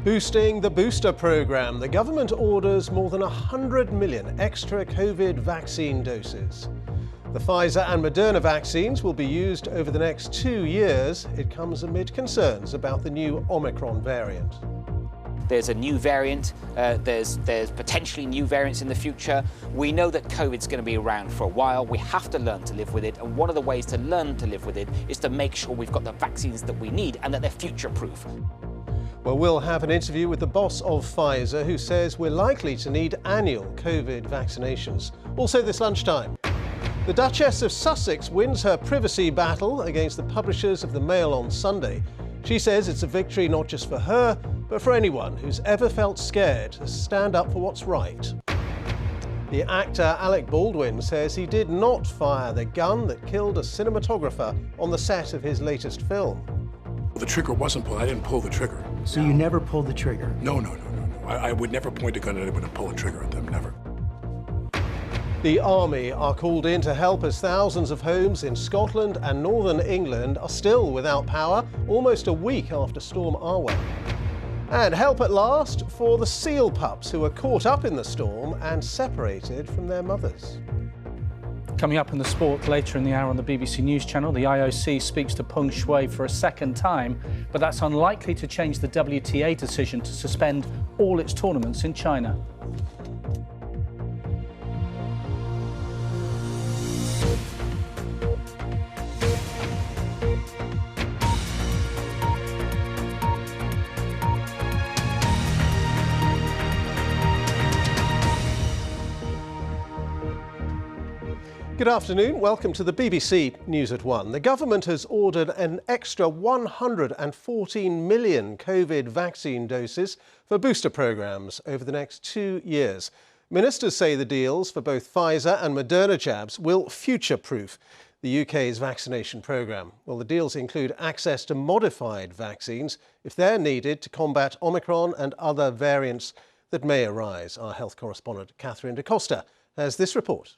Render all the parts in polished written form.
Boosting the booster programme, the government orders more than 100 million extra COVID vaccine doses. The Pfizer and Moderna vaccines will be used over the next 2 years. It comes amid concerns about the new Omicron variant. There's a new variant, there's potentially new variants in the future. We know that COVID's going to be around for a while. We have to learn to live with it, and one of the ways to learn to live with it is to make sure we've got the vaccines that we need and that they're future-proof. Well, we'll have an interview with the boss of Pfizer, who says we're likely to need annual COVID vaccinations. Also this lunchtime, the Duchess of Sussex wins her privacy battle against the publishers of the Mail on Sunday. She says it's a victory not just for her, but for anyone who's ever felt scared to stand up for what's right. The actor Alec Baldwin says he did not fire the gun that killed a cinematographer on the set of his latest film. The trigger wasn't pulled. I didn't pull the trigger. So you never pulled the trigger? No. I would never point a gun at anyone and pull a trigger at them, never. The Army are called in to help as thousands of homes in Scotland and northern England are still without power almost a week after Storm Arwen. And help at last for the seal pups who were caught up in the storm and separated from their mothers. Coming up in the sport later in the hour on the BBC News Channel, the IOC speaks to Peng Shuai for a second time, but that's unlikely to change the WTA decision to suspend all its tournaments in China. Good afternoon, welcome to the BBC News at 1. The government has ordered an extra 114 million COVID vaccine doses for booster programmes over the next 2 years. Ministers say the deals for both Pfizer and Moderna jabs will future-proof the UK's vaccination programme. Well, the deals include access to modified vaccines if they're needed to combat Omicron and other variants that may arise. Our health correspondent Catherine Da Costa has this report.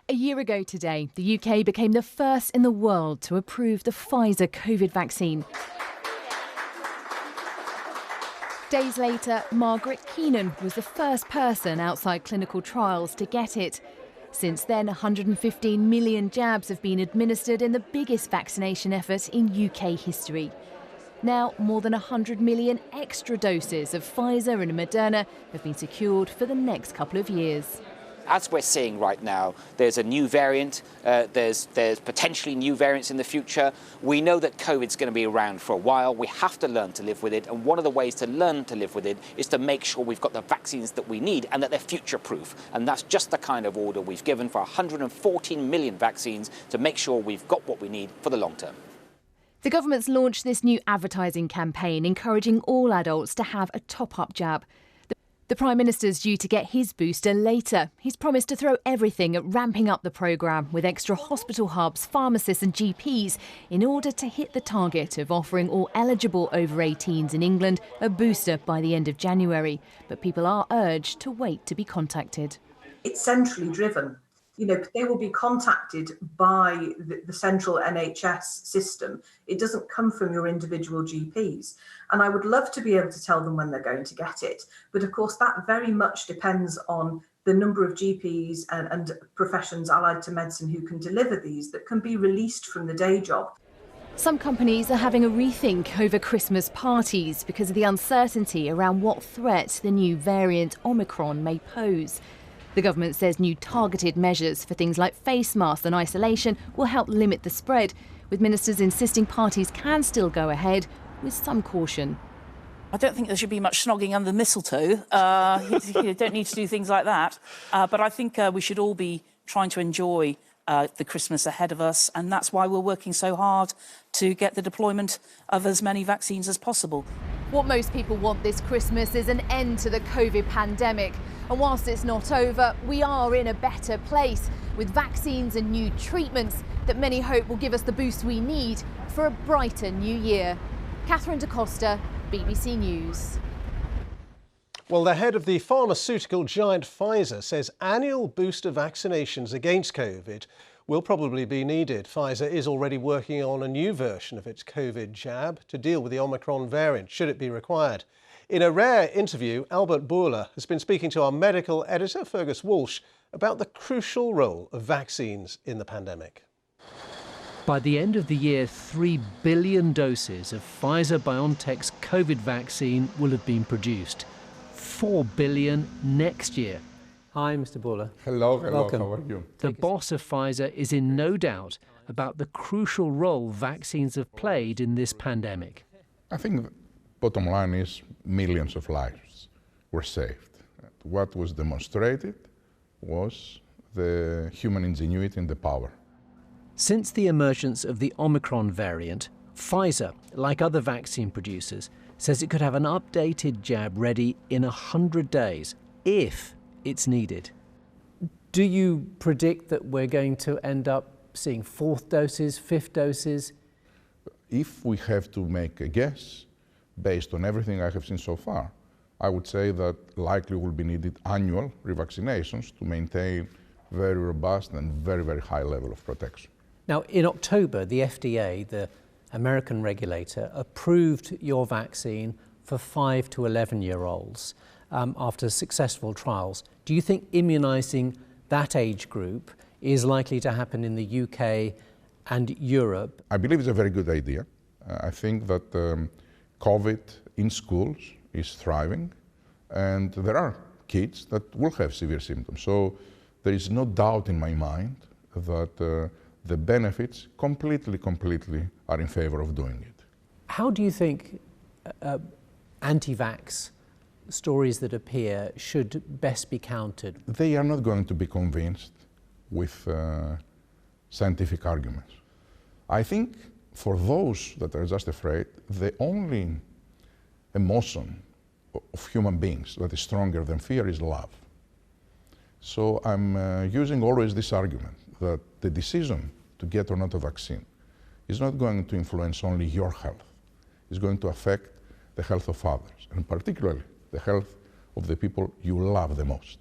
A year ago today, the UK became the first in the world to approve the Pfizer COVID vaccine. Days later, Margaret Keenan was the first person outside clinical trials to get it. Since then, 115 million jabs have been administered in the biggest vaccination effort in UK history. Now, more than 100 million extra doses of Pfizer and Moderna have been secured for the next couple of years. As we're seeing right now, there's a new variant, there's potentially new variants in the future. We know that COVID's going to be around for a while. We have to learn to live with it, and one of the ways to learn to live with it is to make sure we've got the vaccines that we need and that they're future-proof. And that's just the kind of order we've given for 114 million vaccines to make sure we've got what we need for the long term. The government's launched this new advertising campaign encouraging all adults to have a top-up jab. The Prime Minister's due to get his booster later. He's promised to throw everything at ramping up the programme with extra hospital hubs, pharmacists and GPs in order to hit the target of offering all eligible over 18s in England a booster by the end of January. But people are urged to wait to be contacted. It's centrally driven. They will be contacted by the central NHS system. It doesn't come from your individual GPs. And I would love to be able to tell them when they're going to get it. But of course, that very much depends on the number of GPs and professions allied to medicine who can deliver these, that can be released from the day job. Some companies are having a rethink over Christmas parties because of the uncertainty around what threat the new variant Omicron may pose. The government says new targeted measures for things like face masks and isolation will help limit the spread, with ministers insisting parties can still go ahead with some caution. I don't think there should be much snogging under the mistletoe. You don't need to do things like that. But I think we should all be trying to enjoy the Christmas ahead of us, and that's why we're working so hard to get the deployment of as many vaccines as possible. What most people want this Christmas is an end to the COVID pandemic. And whilst it's not over, we are in a better place with vaccines and new treatments that many hope will give us the boost we need for a brighter new year. Catherine Da Costa, BBC News. Well, the head of the pharmaceutical giant Pfizer says annual booster vaccinations against COVID will probably be needed. Pfizer is already working on a new version of its COVID jab to deal with the Omicron variant, should it be required. In a rare interview, Albert Bourla has been speaking to our medical editor, Fergus Walsh, about the crucial role of vaccines in the pandemic. By the end of the year, 3 billion doses of Pfizer-BioNTech's COVID vaccine will have been produced. 4 billion next year. Hi, Mr. Bourla. Hello, Welcome. how are you? The boss of Pfizer is in no doubt about the crucial role vaccines have played in this pandemic. I think the bottom line is millions of lives were saved. What was demonstrated was the human ingenuity and the power. Since the emergence of the Omicron variant, Pfizer, like other vaccine producers, says it could have an updated jab ready in 100 days, if it's needed. Do you predict that we're going to end up seeing 4th doses, 5th doses? If we have to make a guess, based on everything I have seen so far, I would say that likely will be needed annual revaccinations to maintain very robust and very, very high level of protection. Now, in October, the FDA, the American regulator, approved your vaccine for 5 to 11-year-olds after successful trials. Do you think immunising that age group is likely to happen in the UK and Europe? I believe it's a very good idea. I think that COVID in schools is thriving, and there are kids that will have severe symptoms. So there is no doubt in my mind that the benefits completely are in favor of doing it. How do you think anti-vax stories that appear should best be countered? They are not going to be convinced with scientific arguments. I think for those that are just afraid, the only emotion of human beings that is stronger than fear is love. So I'm using always this argument that the decision to get or not a vaccine is not going to influence only your health. It's going to affect the health of others, and particularly the health of the people you love the most.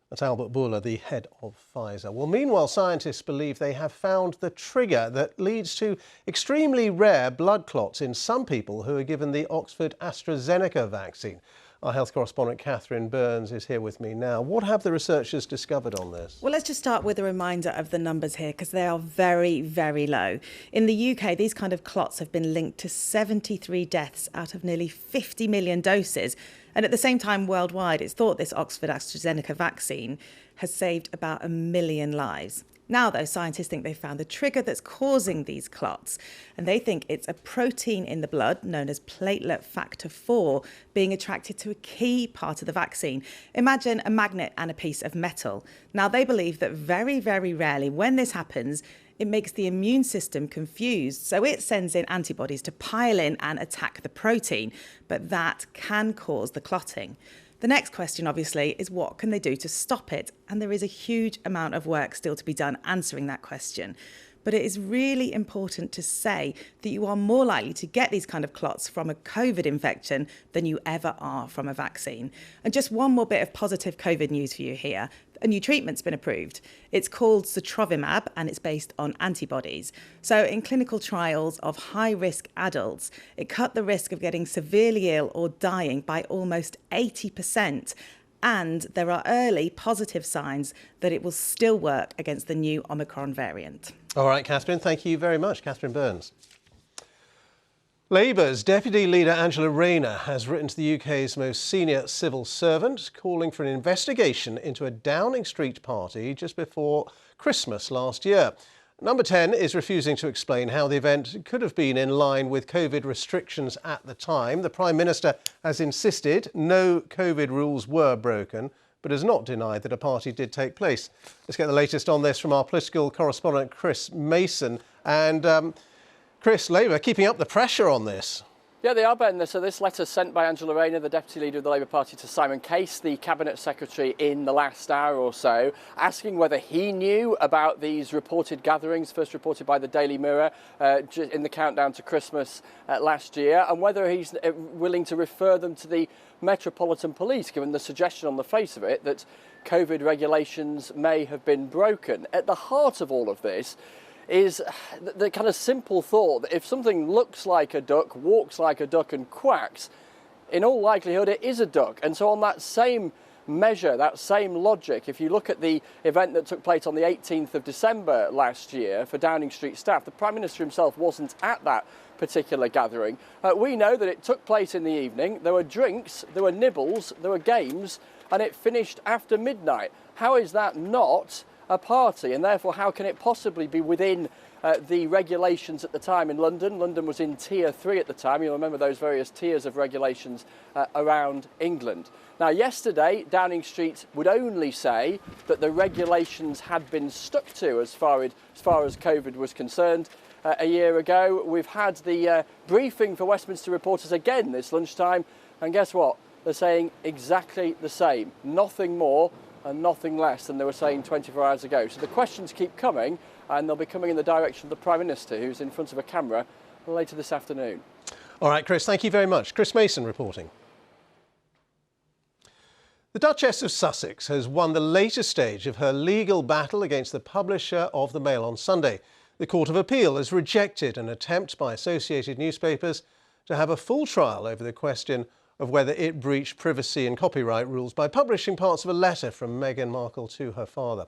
That's Albert Bourla, the head of Pfizer. Well, meanwhile, scientists believe they have found the trigger that leads to extremely rare blood clots in some people who are given the Oxford AstraZeneca vaccine. Our health correspondent Catherine Burns is here with me now. What have the researchers discovered on this? Well, let's just start with a reminder of the numbers here, because they are very, very low. In the UK, these kind of clots have been linked to 73 deaths out of nearly 50 million doses. And at the same time, worldwide, it's thought this Oxford AstraZeneca vaccine has saved about 1 million lives. Now, though, scientists think they've found the trigger that's causing these clots, and they think it's a protein in the blood known as platelet factor 4 being attracted to a key part of the vaccine. Imagine a magnet and a piece of metal. Now, they believe that very, very rarely, when this happens, it makes the immune system confused, so it sends in antibodies to pile in and attack the protein, but that can cause the clotting. The next question, obviously, is what can they do to stop it? And there is a huge amount of work still to be done answering that question. But it is really important to say that you are more likely to get these kind of clots from a COVID infection than you ever are from a vaccine. And just one more bit of positive COVID news for you here. A new treatment's been approved. It's called sotrovimab, and it's based on antibodies. So in clinical trials of high-risk adults, it cut the risk of getting severely ill or dying by almost 80%. And there are early positive signs that it will still work against the new Omicron variant. All right, Catherine, thank you very much. Catherine Burns. Labour's Deputy Leader Angela Rayner has written to the UK's most senior civil servant, calling for an investigation into a Downing Street party just before Christmas last year. Number 10 is refusing to explain how the event could have been in line with COVID restrictions at the time. The Prime Minister has insisted no COVID rules were broken, but has not denied that a party did take place. Let's get the latest on this from our political correspondent Chris Mason. And Chris, Labour keeping up the pressure on this. Yeah, they are, Ben. So this letter sent by Angela Rayner, the Deputy Leader of the Labour Party, to Simon Case, the Cabinet Secretary, in the last hour or so, asking whether he knew about these reported gatherings, first reported by the Daily Mirror in the countdown to Christmas last year, and whether he's willing to refer them to the Metropolitan Police, given the suggestion on the face of it that COVID regulations may have been broken. At the heart of all of this is the kind of simple thought that if something looks like a duck, walks like a duck and quacks, in all likelihood it is a duck. And so on that same measure, that same logic, if you look at the event that took place on the 18th of December last year for Downing Street staff, the Prime Minister himself wasn't at that particular gathering. We know that it took place in the evening, there were drinks, there were nibbles, there were games, and it finished after midnight. How is that not a party, and therefore how can it possibly be within the regulations at the time in London? London was in tier 3 at the time. You'll remember those various tiers of regulations around England. Now yesterday Downing Street would only say that the regulations had been stuck to as far as COVID was concerned. A year ago we've had the briefing for Westminster reporters again this lunchtime, and guess what? They're saying exactly the same, nothing more and nothing less than they were saying 24 hours ago. So the questions keep coming, and they'll be coming in the direction of the Prime Minister, who's in front of a camera later this afternoon. All right, Chris, thank you very much. Chris Mason reporting. The Duchess of Sussex has won the latest stage of her legal battle against the publisher of the Mail on Sunday. The Court of Appeal has rejected an attempt by Associated Newspapers to have a full trial over the question of whether it breached privacy and copyright rules by publishing parts of a letter from Meghan Markle to her father.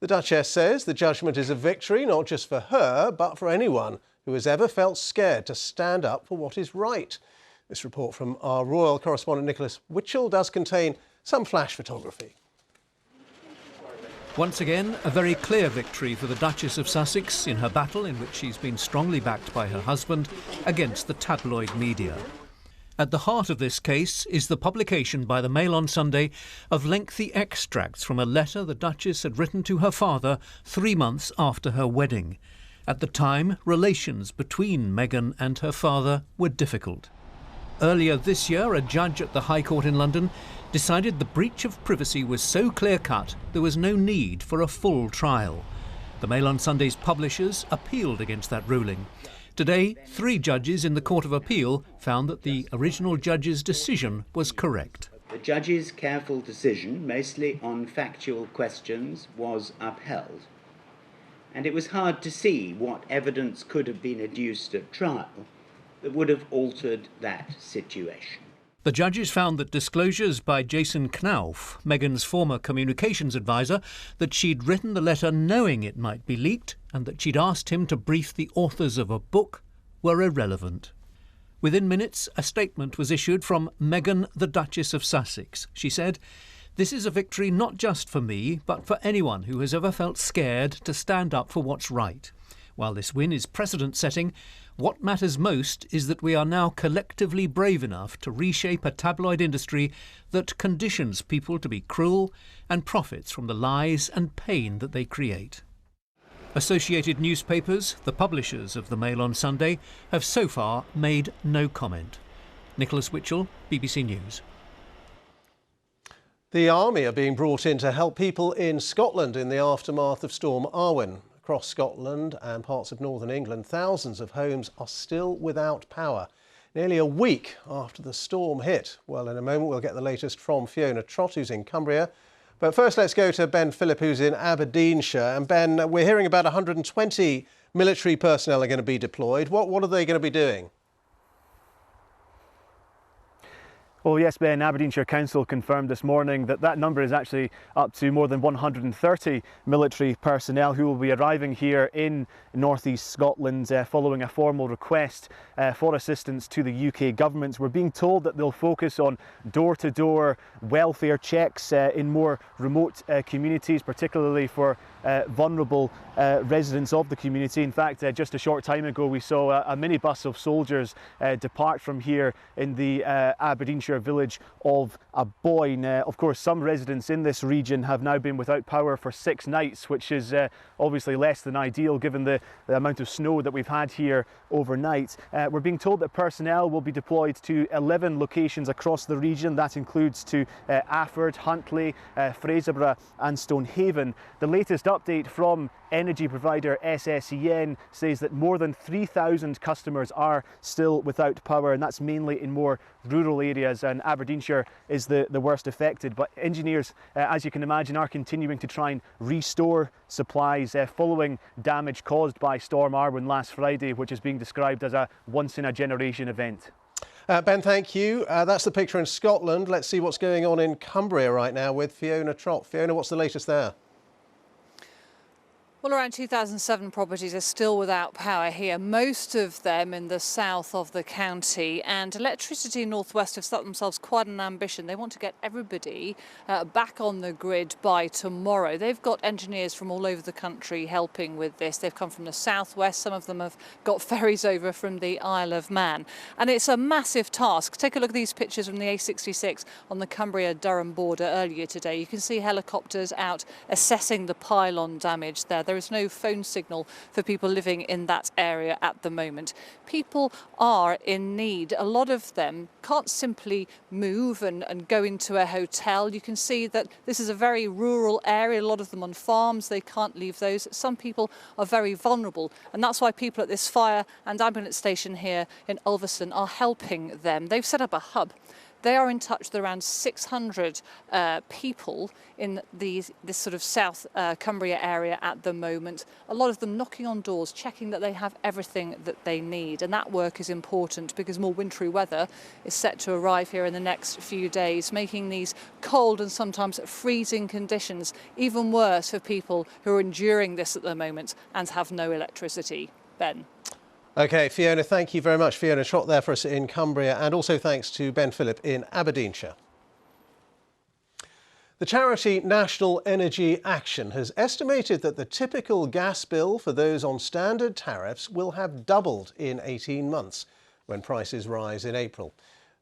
The Duchess says the judgment is a victory not just for her, but for anyone who has ever felt scared to stand up for what is right. This report from our royal correspondent Nicholas Witchell does contain some flash photography. Once again, a very clear victory for the Duchess of Sussex in her battle, in which she's been strongly backed by her husband, against the tabloid media. At the heart of this case is the publication by the Mail on Sunday of lengthy extracts from a letter the Duchess had written to her father 3 months after her wedding. At the time, relations between Meghan and her father were difficult. Earlier this year, a judge at the High Court in London decided the breach of privacy was so clear-cut there was no need for a full trial. The Mail on Sunday's publishers appealed against that ruling. Today, 3 judges in the Court of Appeal found that the original judge's decision was correct. The judge's careful decision, mostly on factual questions, was upheld. And it was hard to see what evidence could have been adduced at trial that would have altered that situation. The judges found that disclosures by Jason Knauf, Meghan's former communications advisor, that she'd written the letter knowing it might be leaked and that she'd asked him to brief the authors of a book were irrelevant. Within minutes, a statement was issued from Meghan, the Duchess of Sussex. She said, "This is a victory not just for me, but for anyone who has ever felt scared to stand up for what's right. While this win is precedent-setting, what matters most is that we are now collectively brave enough to reshape a tabloid industry that conditions people to be cruel and profits from the lies and pain that they create." Associated Newspapers, the publishers of the Mail on Sunday, have so far made no comment. Nicholas Witchell, BBC News. The army are being brought in to help people in Scotland in the aftermath of Storm Arwen. Across Scotland and parts of northern England, thousands of homes are still without power. Nearly a week after the storm hit. Well, in a moment we'll get the latest from Fiona Trott, who's in Cumbria. But first let's go to Ben Phillip, who's in Aberdeenshire. And Ben, we're hearing about 120 military personnel are going to be deployed. What are they going to be doing? Well, yes, Ben, Aberdeenshire Council confirmed this morning that that number is actually up to more than 130 military personnel who will be arriving here in North East Scotland following a formal request for assistance to the UK government. We're being told that they'll focus on door-to-door welfare checks in more remote communities, particularly for vulnerable residents of the community. In fact, just a short time ago we saw a minibus of soldiers depart from here in the Aberdeenshire Aberdeenshire village of Aboyne. Of course, some residents in this region have now been without power for 6 nights, which is obviously less than ideal given the amount of snow that we've had here overnight. We're being told that personnel will be deployed to 11 locations across the region. That includes to Afford, Huntly, Fraserburgh and Stonehaven. The latest update from energy provider SSEN says that more than 3,000 customers are still without power, and that's mainly in more rural areas, and Aberdeenshire is the worst affected. But engineers, as you can imagine, are continuing to try and restore supplies following damage caused by Storm Arwen last Friday, which is being described as a once-in-a-generation event. Ben, thank you. That's the picture in Scotland. Let's see what's going on in Cumbria right now with Fiona Trott. Fiona, what's the latest there? Well, around 2,007 properties are still without power here, most of them in the south of the county. And Electricity North West have set themselves quite an ambition. They want to get everybody back on the grid by tomorrow. They've got engineers from all over the country helping with this. They've come from the southwest. Some of them have got ferries over from the Isle of Man. And it's a massive task. Take a look at these pictures from the A66 on the Cumbria-Durham border earlier today. You can see helicopters out assessing the pylon damage there. There is no phone signal for people living in that area at the moment. People are in need. A lot of them can't simply move and go into a hotel. You can see that this is a very rural area, a lot of them on farms. They can't leave those. Some people are very vulnerable, and that's why people at this fire and ambulance station here in Ulverston are helping them. They've set up a hub. They are in touch with around 600 people in this sort of South Cumbria area at the moment. A lot of them knocking on doors, checking that they have everything that they need. And that work is important because more wintry weather is set to arrive here in the next few days, making these cold and sometimes freezing conditions even worse for people who are enduring this at the moment and have no electricity. Ben. OK, Fiona, thank you very much. Fiona Trott there for us in Cumbria, and also thanks to Ben Phillip in Aberdeenshire. The charity National Energy Action has estimated that the typical gas bill for those on standard tariffs will have doubled in 18 months when prices rise in April.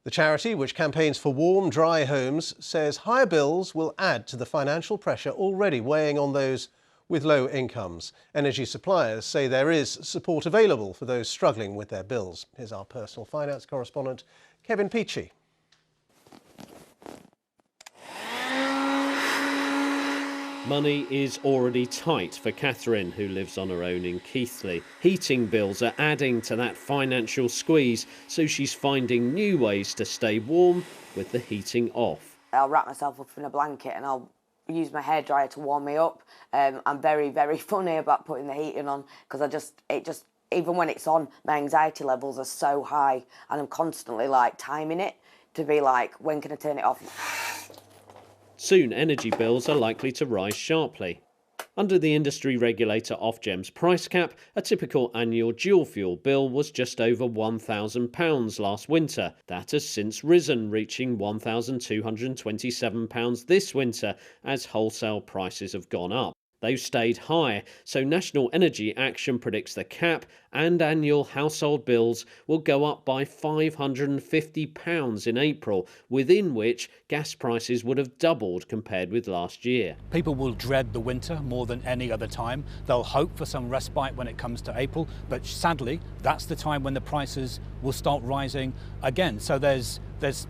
The charity, which campaigns for warm, dry homes, says higher bills will add to the financial pressure already weighing on those with low incomes. Energy suppliers say there is support available for those struggling with their bills. Here's our personal finance correspondent, Kevin Peachy. Money is already tight for Catherine, who lives on her own in Keighley. Heating bills are adding to that financial squeeze, so she's finding new ways to stay warm with the heating off. I'll wrap myself up in a blanket and I'll use my hairdryer to warm me up. I'm very, very funny about putting the heating on because even when it's on, my anxiety levels are so high and I'm constantly like timing it to be like, when can I turn it off? Soon energy bills are likely to rise sharply. Under the industry regulator Ofgem's price cap, a typical annual dual fuel bill was just over £1,000 last winter. That has since risen, reaching £1,227 this winter as wholesale prices have gone up. They've stayed high, so National Energy Action predicts the cap and annual household bills will go up by £550 in April, within which gas prices would have doubled compared with last year. People will dread the winter more than any other time. They'll hope for some respite when it comes to April, but sadly, that's the time when the prices will start rising again. So there's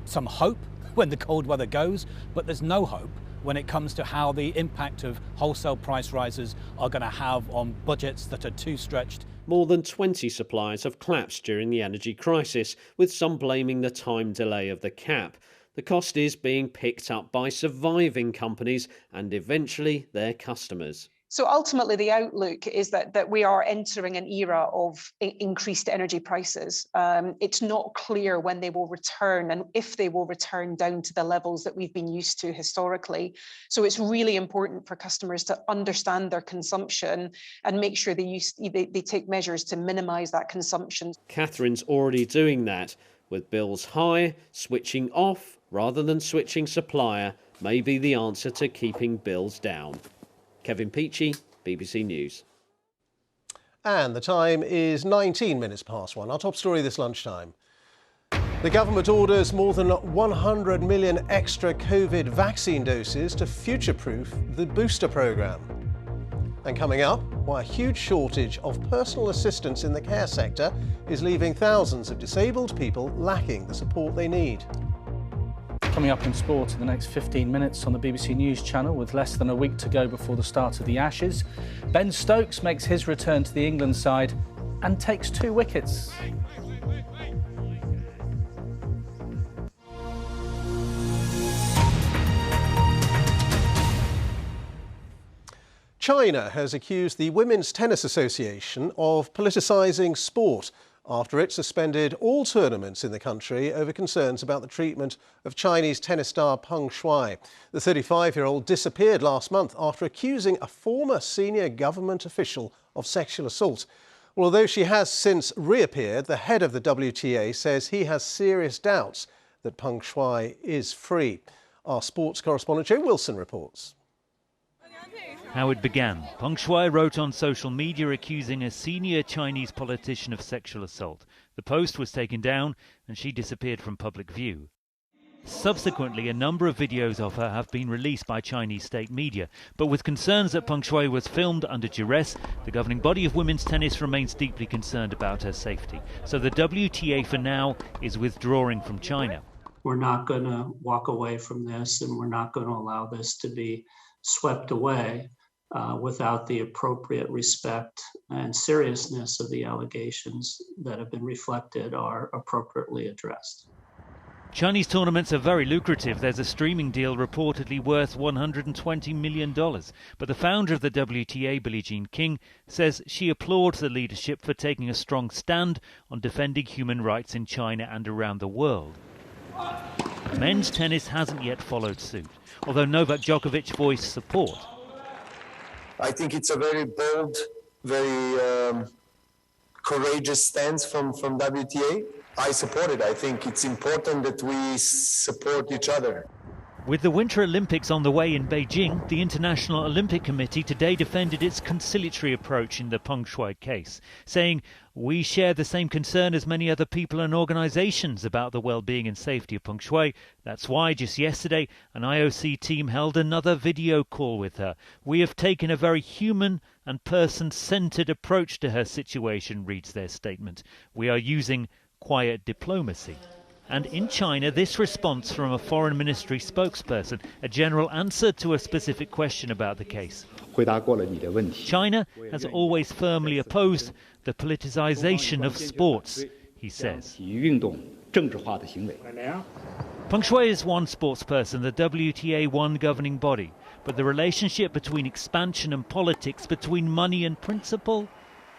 some hope when the cold weather goes, but there's no hope when it comes to how the impact of wholesale price rises are going to have on budgets that are too stretched. More than 20 suppliers have collapsed during the energy crisis, with some blaming the time delay of the cap. The cost is being picked up by surviving companies and eventually their customers. So ultimately, the outlook is that we are entering an era of increased energy prices. It's not clear when they will return and if they will return down to the levels that we've been used to historically. So it's really important for customers to understand their consumption and make sure they take measures to minimise that consumption. Catherine's already doing that. With bills high, switching off rather than switching supplier may be the answer to keeping bills down. Kevin Peachy, BBC News. And the time is 19 minutes past 1. Our top story this lunchtime. The government orders more than 100 million extra COVID vaccine doses to future-proof the booster programme. And coming up, why a huge shortage of personal assistance in the care sector is leaving thousands of disabled people lacking the support they need. Coming up in sport in the next 15 minutes on the BBC News channel, with less than a week to go before the start of the Ashes, Ben Stokes makes his return to the England side and takes 2 wickets. China has accused the Women's Tennis Association of politicising sport after it suspended all tournaments in the country over concerns about the treatment of Chinese tennis star Peng Shuai. The 35-year-old disappeared last month after accusing a former senior government official of sexual assault. Well, although she has since reappeared, the head of the WTA says he has serious doubts that Peng Shuai is free. Our sports correspondent Joe Wilson reports. How it began. Peng Shuai wrote on social media accusing a senior Chinese politician of sexual assault. The post was taken down and she disappeared from public view. Subsequently, a number of videos of her have been released by Chinese state media. But with concerns that Peng Shuai was filmed under duress, the governing body of women's tennis remains deeply concerned about her safety. So the WTA for now is withdrawing from China. We're not going to walk away from this, and we're not going to allow this to be swept away without the appropriate respect and seriousness of the allegations that have been reflected are appropriately addressed. Chinese tournaments are very lucrative. There's a streaming deal reportedly worth $120 million. But the founder of the WTA, Billie Jean King, says she applauds the leadership for taking a strong stand on defending human rights in China and around the world. Men's tennis hasn't yet followed suit, although Novak Djokovic voiced support. I think it's a very bold, very courageous stance from WTA. I support it. I think it's important that we support each other. With the Winter Olympics on the way in Beijing, the International Olympic Committee today defended its conciliatory approach in the Peng Shuai case, saying, "We share the same concern as many other people and organisations about the well-being and safety of Peng Shuai. That's why just yesterday an IOC team held another video call with her. We have taken a very human and person-centred approach to her situation," reads their statement. "We are using quiet diplomacy." And in China, this response from a foreign ministry spokesperson, a general answer to a specific question about the case. China has always firmly opposed the politicization of sports, he says. Peng Shuai is one sportsperson, the WTA one governing body. But the relationship between expansion and politics, between money and principle,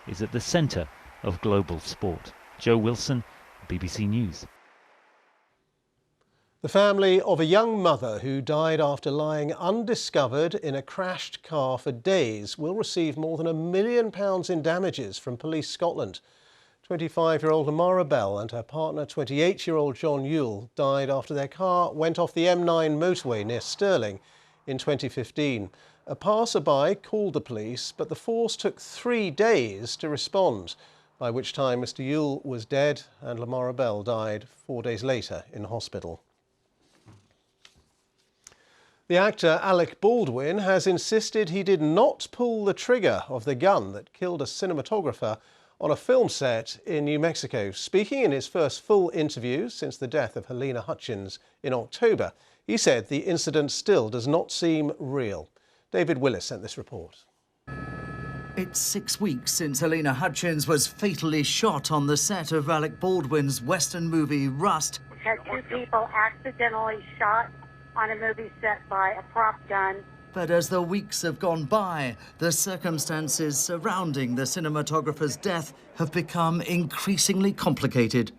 is at the centre of global sport. Joe Wilson, BBC News. The family of a young mother who died after lying undiscovered in a crashed car for days will receive more than £1 million in damages from Police Scotland. 25-year-old Amara Bell and her partner, 28-year-old John Yule, died after their car went off the M9 motorway near Stirling in 2015. A passerby called the police, but the force took 3 days to respond, by which time Mr Yule was dead and Amara Bell died 4 days later in hospital. The actor Alec Baldwin has insisted he did not pull the trigger of the gun that killed a cinematographer on a film set in New Mexico. Speaking in his first full interview since the death of Helena Hutchins in October, he said the incident still does not seem real. David Willis sent this report. It's 6 weeks since Helena Hutchins was fatally shot on the set of Alec Baldwin's Western movie Rust. We've had 2 people accidentally shot on a movie set by a prop gun. But as the weeks have gone by, the circumstances surrounding the cinematographer's death have become increasingly complicated.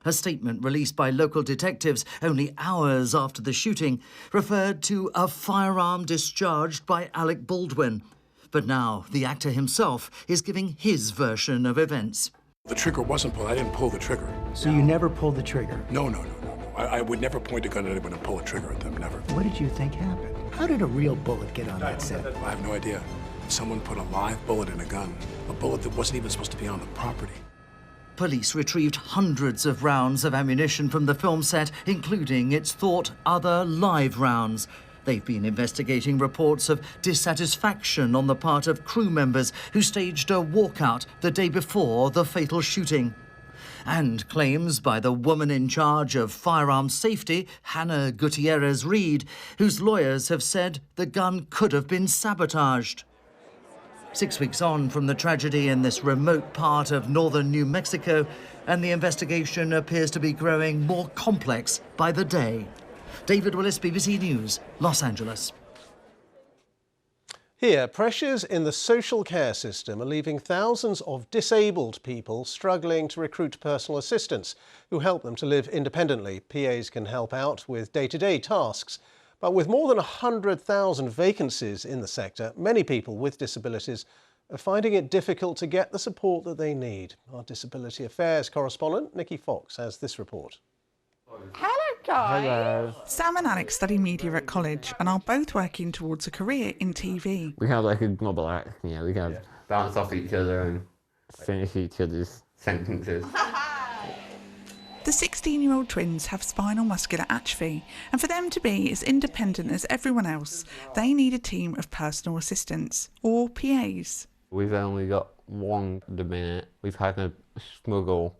A statement released by local detectives only hours after the shooting referred to a firearm discharged by Alec Baldwin. But now the actor himself is giving his version of events. The trigger wasn't pulled. I didn't pull the trigger. So you never pulled the trigger? No. I would never point a gun at anyone and pull a trigger at them, never. What did you think happened? How did a real bullet get on that set? I have no idea. Someone put a live bullet in a gun, a bullet that wasn't even supposed to be on the property. Police retrieved hundreds of rounds of ammunition from the film set, including, it's thought, other live rounds. They've been investigating reports of dissatisfaction on the part of crew members who staged a walkout the day before the fatal shooting. And claims by the woman in charge of firearms safety, Hannah Gutierrez-Reed, whose lawyers have said the gun could have been sabotaged. 6 weeks on from the tragedy in this remote part of northern New Mexico, and the investigation appears to be growing more complex by the day. David Willis, BBC News, Los Angeles. Here, pressures in the social care system are leaving thousands of disabled people struggling to recruit personal assistants who help them to live independently. PAs can help out with day-to-day tasks. But with more than 100,000 vacancies in the sector, many people with disabilities are finding it difficult to get the support that they need. Our Disability Affairs correspondent, Nikki Fox, has this report. Hello, guys. Hello. Sam and Alex study media at college and are both working towards a career in TV. We have like a global act, we can bounce off each other and finish each other's sentences. The 16-year-old twins have spinal muscular atrophy, and for them to be as independent as everyone else, they need a team of personal assistants, or PAs. We've only got one at the minute. We've had a struggle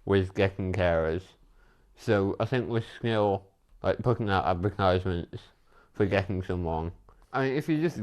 with getting carers. So I think we're still putting out advertisements for getting someone. I mean, if you just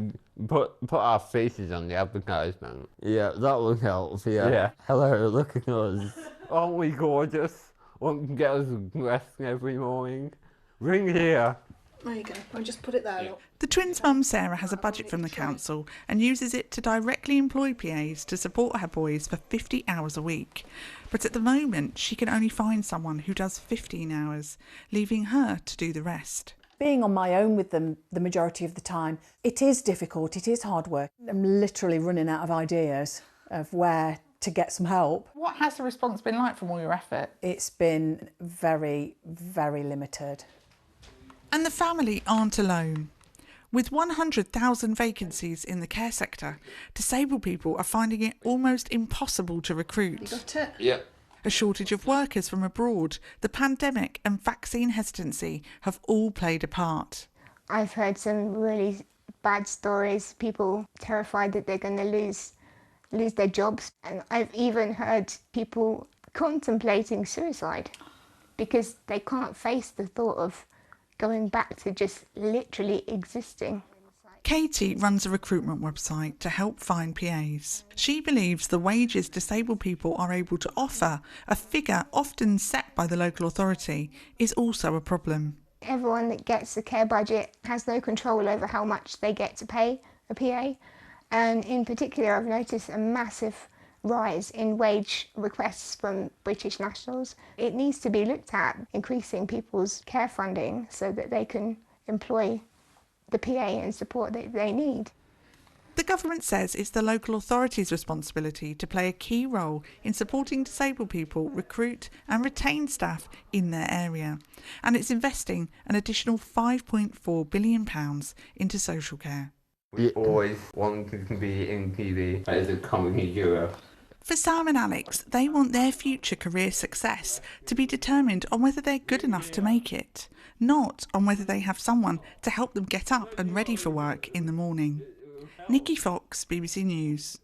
put our faces on the advertisement, yeah, that will help. Yeah. Hello, look at us. Aren't we gorgeous? One can get us dressed every morning. Ring here. There you go. I'll just put it there. Look. The twins' mum Sarah has a budget from the council and uses it to directly employ PAs to support her boys for 50 hours a week. But at the moment, she can only find someone who does 15 hours, leaving her to do the rest. Being on my own with them the majority of the time, it is difficult, it is hard work. I'm literally running out of ideas of where to get some help. What has the response been like from all your effort? It's been very, very limited. And the family aren't alone. With 100,000 vacancies in the care sector, disabled people are finding it almost impossible to recruit. You got it? Yeah. A shortage of workers from abroad, the pandemic and vaccine hesitancy have all played a part. I've heard some really bad stories, people terrified that they're going to lose their jobs. And I've even heard people contemplating suicide because they can't face the thought of going back to just literally existing. Katie runs a recruitment website to help find PAs. She believes the wages disabled people are able to offer, a figure often set by the local authority, is also a problem. Everyone that gets a care budget has no control over how much they get to pay a PA. And in particular, I've noticed a massive rise in wage requests from British nationals. It needs to be looked at, increasing people's care funding so that they can employ the PA and support that they need. The government says it's the local authority's responsibility to play a key role in supporting disabled people recruit and retain staff in their area, and it's investing an additional £5.4 billion into social care. We always wanted to be in TV as a comedy duo. For Sam and Alex, they want their future career success to be determined on whether they're good enough to make it, not on whether they have someone to help them get up and ready for work in the morning. Nikki Fox, BBC News.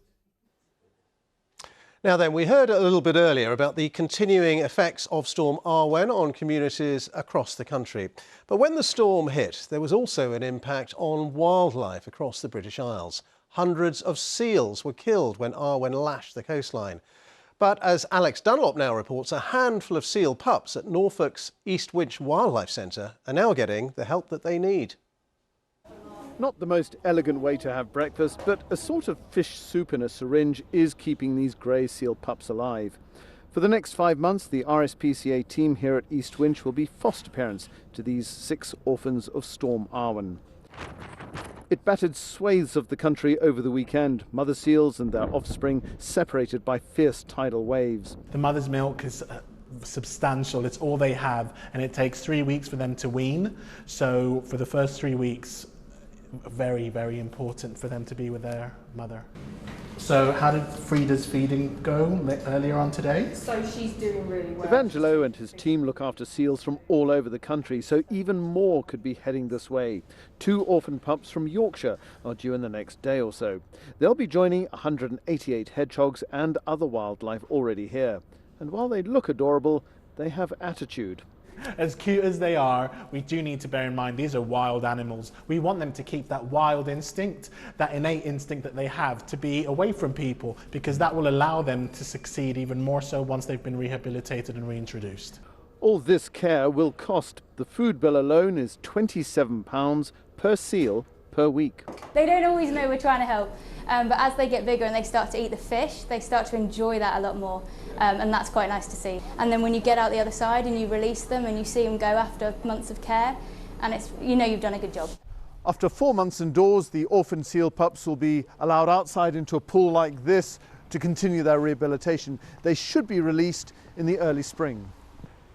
Now then, we heard a little bit earlier about the continuing effects of Storm Arwen on communities across the country. But when the storm hit, there was also an impact on wildlife across the British Isles. Hundreds of seals were killed when Arwen lashed the coastline. But as Alex Dunlop now reports, a handful of seal pups at Norfolk's East Winch Wildlife Centre are now getting the help that they need. Not the most elegant way to have breakfast, but a sort of fish soup in a syringe is keeping these grey seal pups alive. For the next 5 months, the RSPCA team here at East Winch will be foster parents to these 6 orphans of Storm Arwen. It battered swathes of the country over the weekend, mother seals and their offspring separated by fierce tidal waves. The mother's milk is substantial, it's all they have, and it takes 3 weeks for them to wean. So for the first 3 weeks, very, very important for them to be with their mother. So how did Frida's feeding go earlier on today? So she's doing really well. Evangelo and his team look after seals from all over the country, so even more could be heading this way. 2 orphan pups from Yorkshire are due in the next day or so. They'll be joining 188 hedgehogs and other wildlife already here. And while they look adorable, they have attitude. As cute as they are, we do need to bear in mind these are wild animals. We want them to keep that wild instinct, that innate instinct that they have to be away from people, because that will allow them to succeed even more so once they've been rehabilitated and reintroduced. All this care will cost. The food bill alone is £27 per seal per week. They don't always know we're trying to help, but as they get bigger and they start to eat the fish, they start to enjoy that a lot more, and that's quite nice to see. And then when you get out the other side and you release them and you see them go after months of care, and it's, you know, you've done a good job. After 4 months indoors, the orphan seal pups will be allowed outside into a pool like this to continue their rehabilitation. They should be released in the early spring.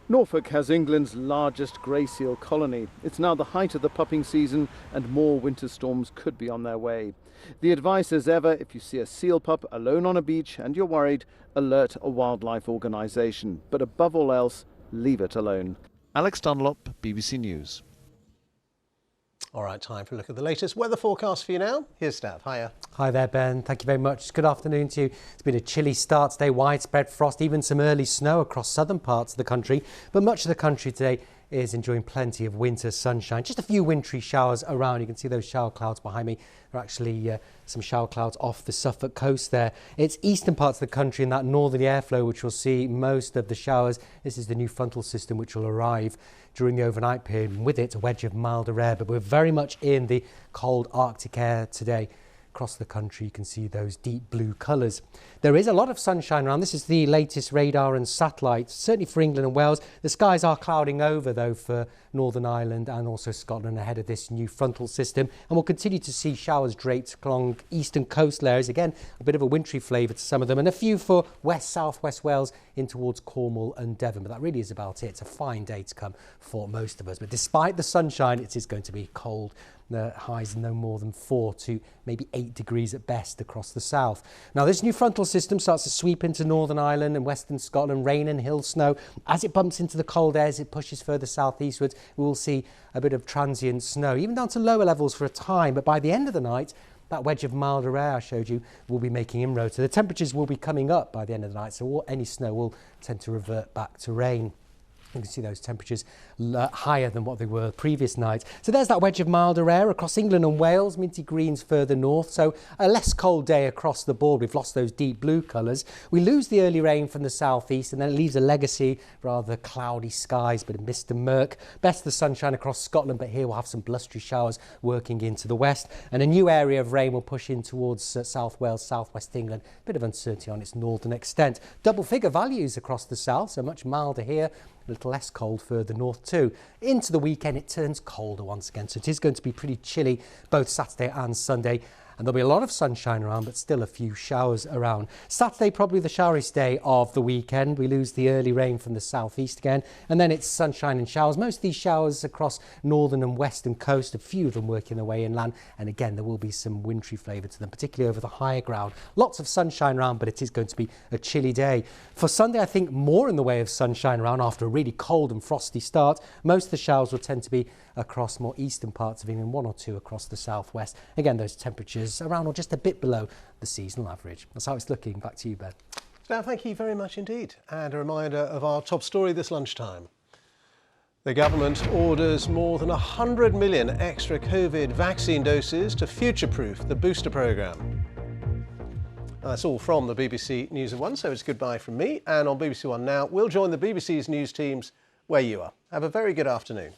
Norfolk has England's largest grey seal colony. It's now the height of the pupping season and more winter storms could be on their way. The advice as ever, if you see a seal pup alone on a beach and you're worried, alert a wildlife organisation. But above all else, leave it alone. Alex Dunlop, BBC News. All right, time for a look at the latest weather forecast for you now. Here's Stav. Hiya. Hi there, Ben. Thank you very much. Good afternoon to you. It's been a chilly start today, widespread frost, even some early snow across southern parts of the country. But much of the country today is enjoying plenty of winter sunshine. Just a few wintry showers around. You can see those shower clouds behind me. There are actually some shower clouds off the Suffolk coast there. It's eastern parts of the country and that northerly airflow which will see most of the showers. This is the new frontal system which will arrive during the overnight period. And with it, a wedge of milder air. But we're very much in the cold Arctic air today. Across the country, you can see those deep blue colours. There is a lot of sunshine around. This is the latest radar and satellite, certainly for England and Wales. The skies are clouding over, though, for Northern Ireland and also Scotland ahead of this new frontal system. And we'll continue to see showers draped along eastern coastal areas. Again, a bit of a wintry flavour to some of them, and a few for west, south west Wales in towards Cornwall and Devon. But that really is about it. It's a fine day to come for most of us. But despite the sunshine, it is going to be cold. The highs no more than 4 to maybe 8 degrees at best across the south. Now this new frontal system starts to sweep into Northern Ireland and Western Scotland, rain and hill snow. As it bumps into the cold air, as it pushes further southeastwards, we will see a bit of transient snow, even down to lower levels for a time. But by the end of the night, that wedge of milder air I showed you will be making inroads. So the temperatures will be coming up by the end of the night, so any snow will tend to revert back to rain. You can see those temperatures higher than what they were the previous night. So there's that wedge of milder air across England and Wales, minty greens further north. So a less cold day across the board. We've lost those deep blue colours. We lose the early rain from the southeast and then it leaves a legacy, rather cloudy skies, but a mist and murk. Best of the sunshine across Scotland, but here we'll have some blustery showers working into the west. And a new area of rain will push in towards South Wales, southwest England. Bit of uncertainty on its northern extent. Double figure values across the south, so much milder here. A little less cold further north too. Into the weekend it turns colder once again, so it is going to be pretty chilly both Saturday and Sunday. And there'll be a lot of sunshine around, but still a few showers around. Saturday, probably the showery day of the weekend. We lose the early rain from the southeast again, and then it's sunshine and showers. Most of these showers across northern and western coast, a few of them working their way inland. And again, there will be some wintry flavour to them, particularly over the higher ground. Lots of sunshine around, but it is going to be a chilly day. For Sunday, I think more in the way of sunshine around after a really cold and frosty start. Most of the showers will tend to be across more eastern parts of England, 1 or 2 across the southwest. Again, those temperatures around or just a bit below the seasonal average. That's how it's looking. Back to you, Ben. Now, thank you very much indeed. And a reminder of our top story this lunchtime. The government orders more than 100 million extra COVID vaccine doses to future-proof the booster programme. That's all from the BBC News at 1, so it's goodbye from me. And on BBC One Now, we'll join the BBC's news teams where you are. Have a very good afternoon.